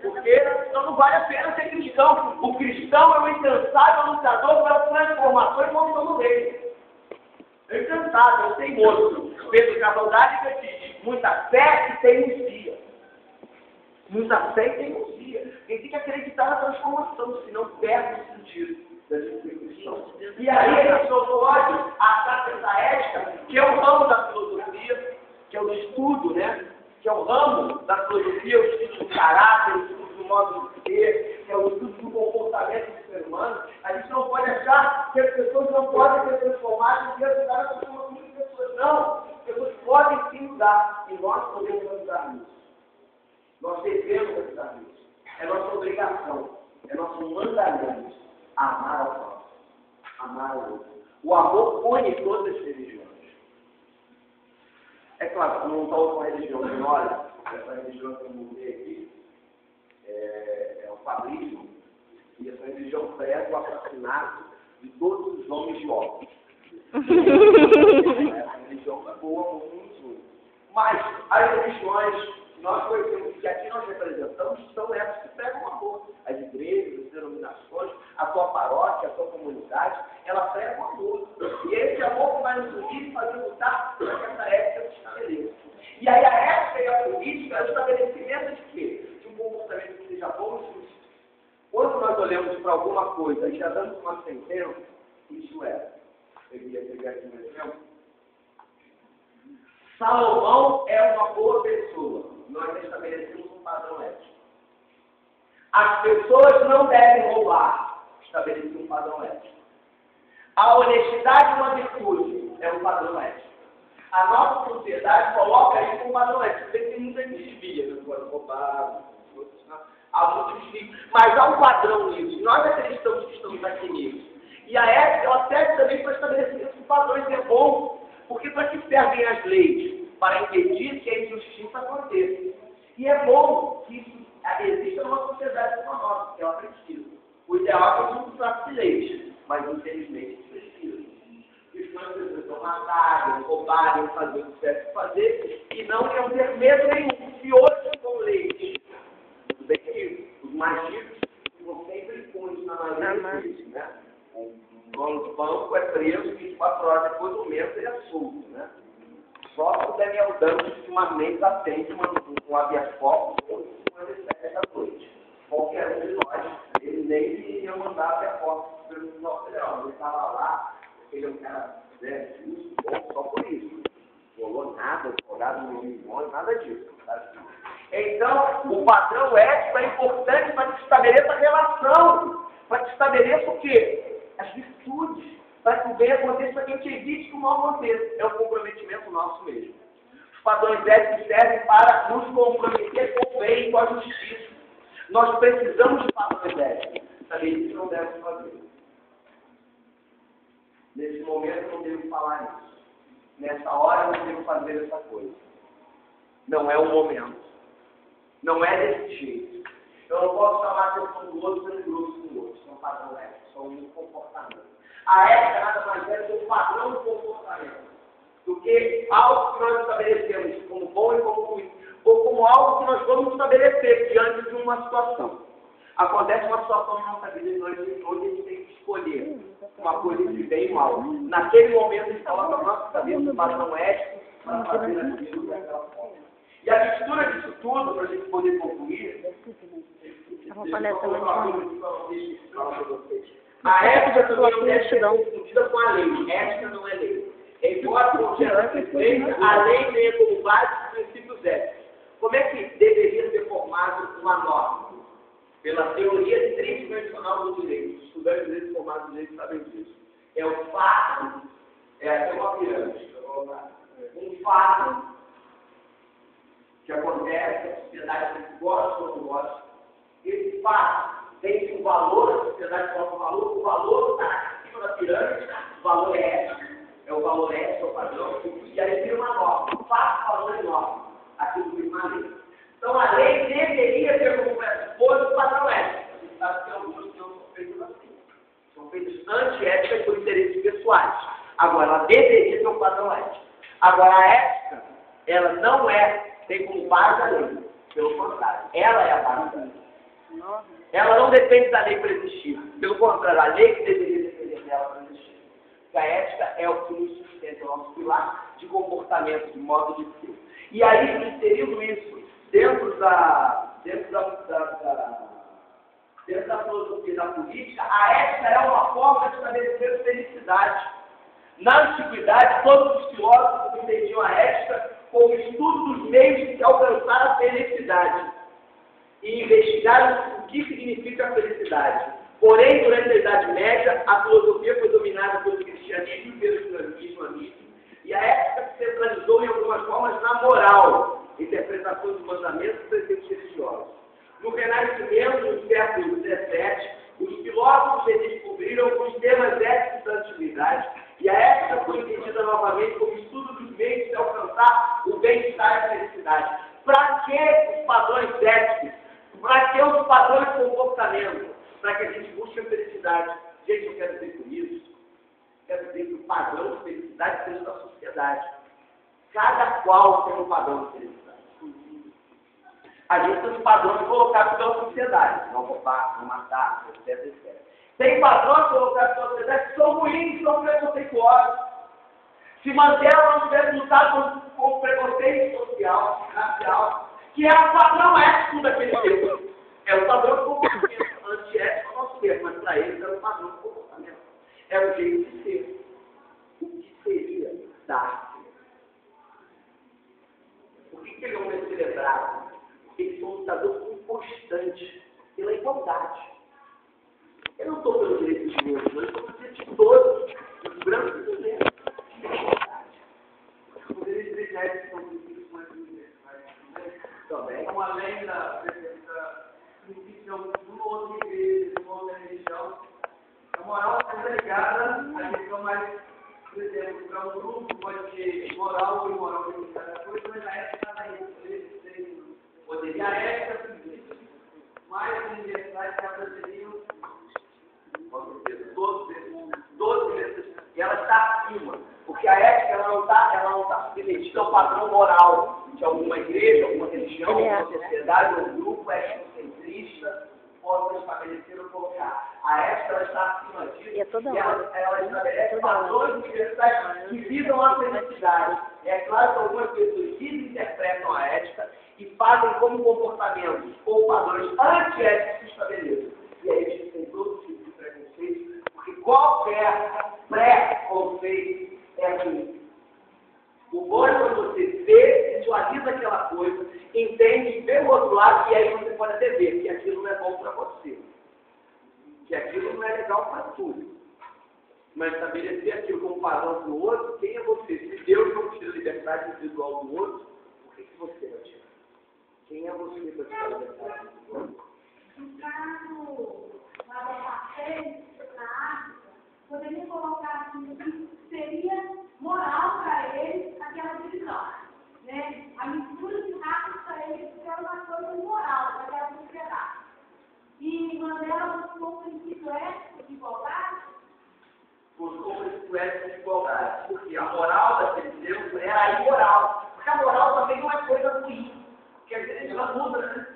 Porque senão não vale a pena ser cristão. O cristão é o incansável lutador pela transformação e moção do reino. É o incansável, é o teimoso. Pedro Cavaldáliga diz, muita fé e teimosia. Muita fé e teimosia. Ele tem que acreditar na transformação, senão perde o sentido da cristão. E aí a pessoa pode achar essa ética, que é o ramo da filosofia, que é o estudo, né? Que é o ramo da filosofia, o estudo do caráter, o estudo do modo de ser, que é o estudo do comportamento do ser humano. A gente não pode achar que as pessoas não podem ser transformadas e ajudar a transformação das pessoas. Não, as pessoas podem sim mudar e nós podemos ajudar nisso. Nós devemos ajudar nisso. É nossa obrigação, é nosso mandamento amar ao próximo, amar ao outro. O amor une todas as religiões. É claro, não estou com a religião de nós, essa religião que eu mudei aqui é o fabrício, e essa religião prega o assassinato de todos os homens pobres. Essa religião é boa, muito. Mas as religiões que nós conhecemos, que aqui nós representamos, são essas que pregam o amor. As igrejas, as denominações, a tua paróquia, a tua comunidade, ela prega o amor. E esse amor que vai nos unir e fazer lutar para que essa ética se estabeleça. E aí a ética e a política é o estabelecimento de quê? De um comportamento que seja bom e justo. Quando nós olhamos para alguma coisa e já damos uma sentença, isso é. Eu queria pegar aqui um exemplo. Salomão é uma boa pessoa. Nós estabelecemos um padrão ético. As pessoas não devem roubar. Estabelecer um padrão ético. A honestidade é uma virtude. É um padrão ético. A nossa sociedade coloca isso como padrão ético. Tem muita desvia. Não pode roubar. Há muito desvio. Mas há um padrão nisso. Nós acreditamos que estamos aqui nisso. E a ética, ela serve também para estabelecer esses padrões. É bom. Porque para que servem as leis? Para impedir que a injustiça aconteça. E é bom que isso exista numa sociedade como a nossa, que ela precisa. O ideal é que a gente não precisasse de leis, mas infelizmente precisa. Isso não precisa então matarem, roubarem, fazer o que tiver que fazer, e não ter medo nenhum. Se hoje com leis, tudo bem que os mais ricos ficam sempre impunes na maioria das vezes, né? O dono do banco é preso 24 horas depois do mês ele é solto, né? Só o Daniel Dantas, ultimamente, atende um habeas corpus com 57 da noite. Qualquer um de nós, ele nem iria mandar habeas corpus pelo nosso federal. Ele estava lá, ele é um cara, né, justo, bom, só por isso. Não rolou nada, advogado no milhões, nada disso. Sabe? Então, o padrão ético é importante para que estabeleça a relação, para que estabeleça o quê? As virtudes. Para que o bem aconteça, para que a gente evite que o mal aconteça. É um comprometimento nosso mesmo. Os padrões éticos servem para nos comprometer com o bem e com a justiça. Nós precisamos de padrões éticos. Sabe, isso não deve fazer. Nesse momento eu não devo falar isso. Nessa hora eu não devo fazer essa coisa. Não é o momento. Não é desse jeito. Eu não posso chamar a atenção do outro sendo grosso com o outro. Isso é um padrão ético, isso é um comportamento. A ética nada mais é do que um padrão de comportamento, do que algo que nós estabelecemos como bom e como ruim, ou como algo que nós vamos estabelecer diante de uma situação. Acontece uma situação na nossa vida onde a gente tem que escolher uma coisa de bem e mal. Naquele momento a gente coloca a nossa cabeça no padrão ético para fazer aquilo daquela forma. E a mistura disso tudo, para a gente poder concluir, a ética também não deve ser confundida com a lei. Ética não é lei. Embora a lei tenha como base os princípios éticos. Como é que deveria ser formada uma norma? Pela teoria tridimensional do direito. Os estudantes de direito formados de direito sabem disso. É o fato, é uma pirâmide. Um fato que acontece, a sociedade gosta ou não gosta. Esse fato tem um valor, a sociedade coloca o valor está acima da pirâmide, o valor é ético. É o valor ético, é o padrão, e aí vira uma norma. O fato, valor é norma. Aquilo que uma lei. Então a lei deveria ter como pressuposto o padrão ético. A gente sabe que alguns não são feitos assim. São feitos antiéticas por interesses pessoais. Agora, ela deveria ter um padrão ético. Agora, a ética, ela não tem como base a lei. Pelo contrário, ela é a base da lei. Ela não depende da lei para existir. Pelo contrário, a lei que deveria depender dela para existir. Porque a ética é o que nos sustenta, o nosso pilar de comportamento, de modo de ser. E aí, inserindo isso dentro da filosofia da política, a ética é uma forma de estabelecer felicidade. Na antiguidade, todos os filósofos entendiam a ética como estudo dos meios de se alcançar a felicidade e investigar o que significa a felicidade. Porém, durante a Idade Média, a filosofia foi dominada pelo cristianismo e pelo islamismo, e a ética se centralizou em algumas formas na moral, interpretação dos mandamentos e preceitos religiosos. No Renascimento, no século XVII, os filósofos redescobriram os temas éticos da antiguidade, e a ética foi entendida novamente como estudo dos meios de alcançar o bem-estar e a felicidade. Para que os padrões éticos? Para que os padrões de comportamento? Para que a gente busque a felicidade. Gente, eu quero dizer com isso, quero dizer que o padrão de felicidade seja da sociedade. Cada qual tem um padrão de felicidade. A gente tem os padrões colocados pela sociedade. Não roubar, não matar, etc, etc. Tem padrões colocados pela sociedade que são ruins, que são preconceituosos. Se Mandela não tivesse lutado com o preconceito social, racial, que é o padrão ético daquele tempo. É o padrão de comportamento. Antiético não ser, mas para eles era o padrão de comportamento. É o jeito de ser. O que seria dar? Por que ele é um homem celebrado? Porque eles são lutadores constantes pela igualdade. Eu não estou pelo direito de negros, eu estou pelo direito de todos, os brancos e os negros. Os direitos de ética são princípios mais universais. Também. Uma além da princípio de uma outra igreja, de uma outra religião, a moral está ligada à questão mais, por exemplo, para um grupo pode ser moral ou imoral de cada coisa, mas a ética está aí. Poderia a ética mais universais que aconteceriam, com certeza, todos esses, e ela está acima, porque a ética ela não está submetida ao padrão moral de alguma igreja, alguma religião, alguma sociedade, ou um grupo etnocentrista possa estabelecer ou colocar. A ética ela está acima disso, e ela estabelece padrões universais que visam a felicidade. É claro que algumas pessoas desinterpretam a ética e fazem como comportamentos ou padrões antiéticos se estabeleçam. E aí a gente tem todo tipo de preconceito, porque qualquer pré-conceito é ruim. O bom é quando você vê, visualiza aquela coisa, entende, vê o outro lado, e aí você pode até ver que aquilo não é bom para você. Que aquilo não é legal para tudo. Mas estabelecer aquilo como padrão para o outro, quem é você? Se Deus não tira a liberdade individual do outro, por que você vai tirar? Quem é você para tirar a liberdade do outro? No caso lá da passeio, na África, poderia colocar assim, que seria moral para eles aquela divisão. Né? A mistura de raças para eles era uma coisa imoral para aquela sociedade. E Mandela buscou o princípio ético de igualdade. Buscou o princípio ético de igualdade. Porque a moral daquele tempo era a imoral. Porque a moral também não é coisa ruim. Porque às vezes ela muda, né?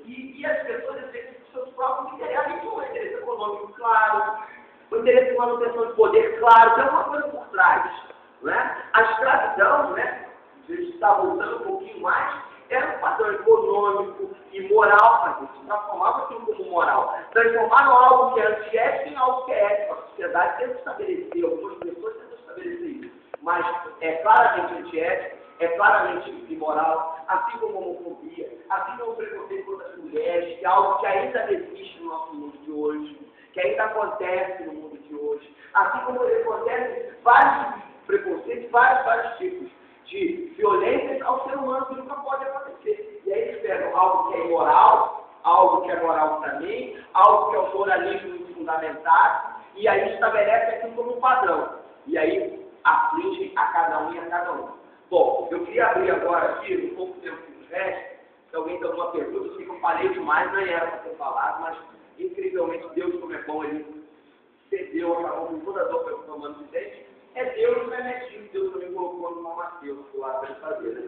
E as pessoas têm seus próprios interesses, um interesse econômico claro, um interesse de manutenção de poder claro, tem uma coisa por trás. Né? A escravidão, né? A gente está voltando um pouquinho mais, era um padrão econômico e moral, a gente transformava aquilo como moral. Transformaram algo que é antiético em algo que é ético. A sociedade tenta estabelecer, algumas pessoas tentam estabelecer isso. Mas é claramente antiético, é claramente imoral, assim como a homofobia, assim como o preconceito contra as mulheres, que é algo que ainda existe no nosso mundo de hoje, que ainda acontece no mundo de hoje, assim como acontecem vários preconceitos, vários tipos de violência ao ser humano que nunca pode acontecer. E aí eles pegam algo que é imoral, algo que é moral também, algo que é o moralismo fundamentado, e aí estabelece aquilo como um padrão. E aí aflige a cada um e a cada um. Bom, eu queria abrir agora aqui, um pouco tempo que nos resta, se alguém tem alguma pergunta, eu sei que eu falei demais, não era para ter falado, mas incrivelmente Deus, como é bom, ele cedeu, acabou com toda a dor que eu estou tomando de gente. É Deus, não é netinho, Deus também colocou no Mateus, lá para ele fazer, né?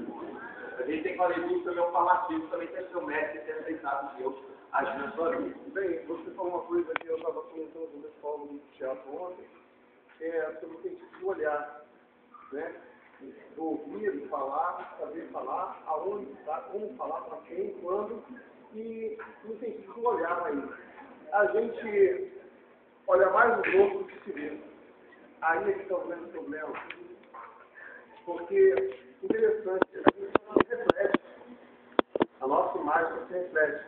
A gente tem que falar isso também, um formativo também tem seu mestre e ter aceitado Deus agir na sua vida. Bem, você falou uma coisa que eu estava comentando com o pessoal no teatro ontem, sobre o sentido do olhar, né? Do ouvir, do falar, saber falar, aonde, como falar, para quem, quando, e no sentido do olhar aí. A gente olha mais os outros do que se vê. Aí é que está o grande problema. Porque, interessante, a gente não se reflete. A nossa imagem não se reflete.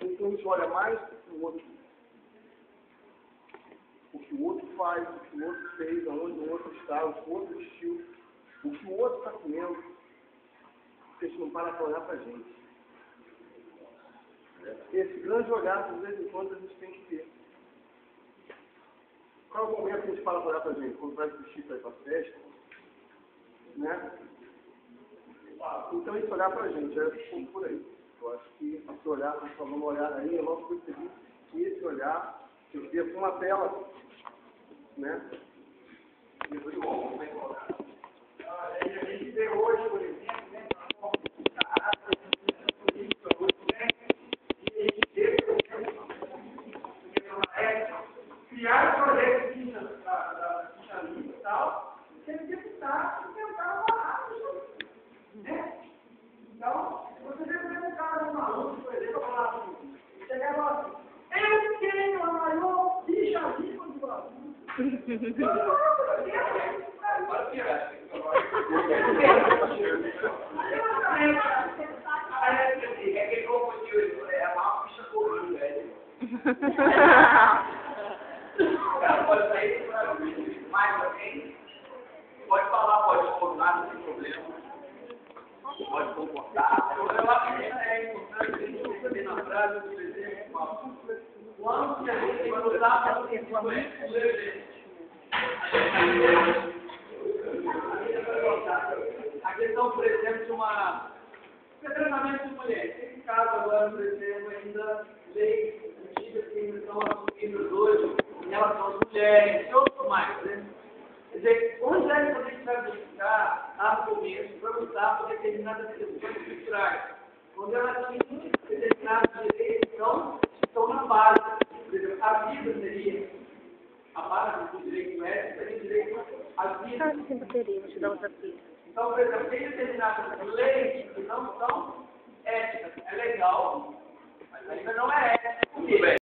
Então a gente olha mais o outro. O que o outro faz, o que o outro fez, aonde o outro está, o que o outro vestiu, o que o outro está comendo. Porque a gente não para para olhar para a gente. Esse grande olhar, de vez em quando, a gente tem que ter. Qual é o momento que a gente para para olhar para a gente? Quando vai vestir para ir para a festa? Né? Então, esse olhar para a gente é um por aí. Eu acho que esse olhar, nós vamos olhar aí, eu logo percebi que esse olhar eu via com uma tela. Né? E muito bom, bem colocado. A gente vê hoje, por exemplo, né? Criar projetos de da Xalinha e tal, sendo deputado e tentar barrar isso, né? Então, você vê como um cara no maluco, por exemplo, falar assim, chegava assim, eu tenho a maior bichazinha do Brasil. É que ele confundiu, é a maior ficha corrida, velho. O cara pode sair mais alguém, pode falar, pode concordar, não tem problema. Pode concordar. Eu acho que é importante a gente perceber na frase, por exemplo, quando a gente vai usar para a questão, por exemplo, de uma treinamento de mulheres. Tem caso agora, por exemplo, ainda leis antigas que estão assumindo hoje em relação às mulheres e outros mais, né? Quer dizer, onde é que a gente vai buscar argumentos para lutar por determinadas questões culturais? Quando elas têm determinados direitos, então, estão na base. Por exemplo, a vida seria a base do direito ético, seria direito à vida. Ah, sem bateria, vou te dar outra pilha. Então, por exemplo, tem determinadas leis que não são éticas. É legal, mas ainda não é ético.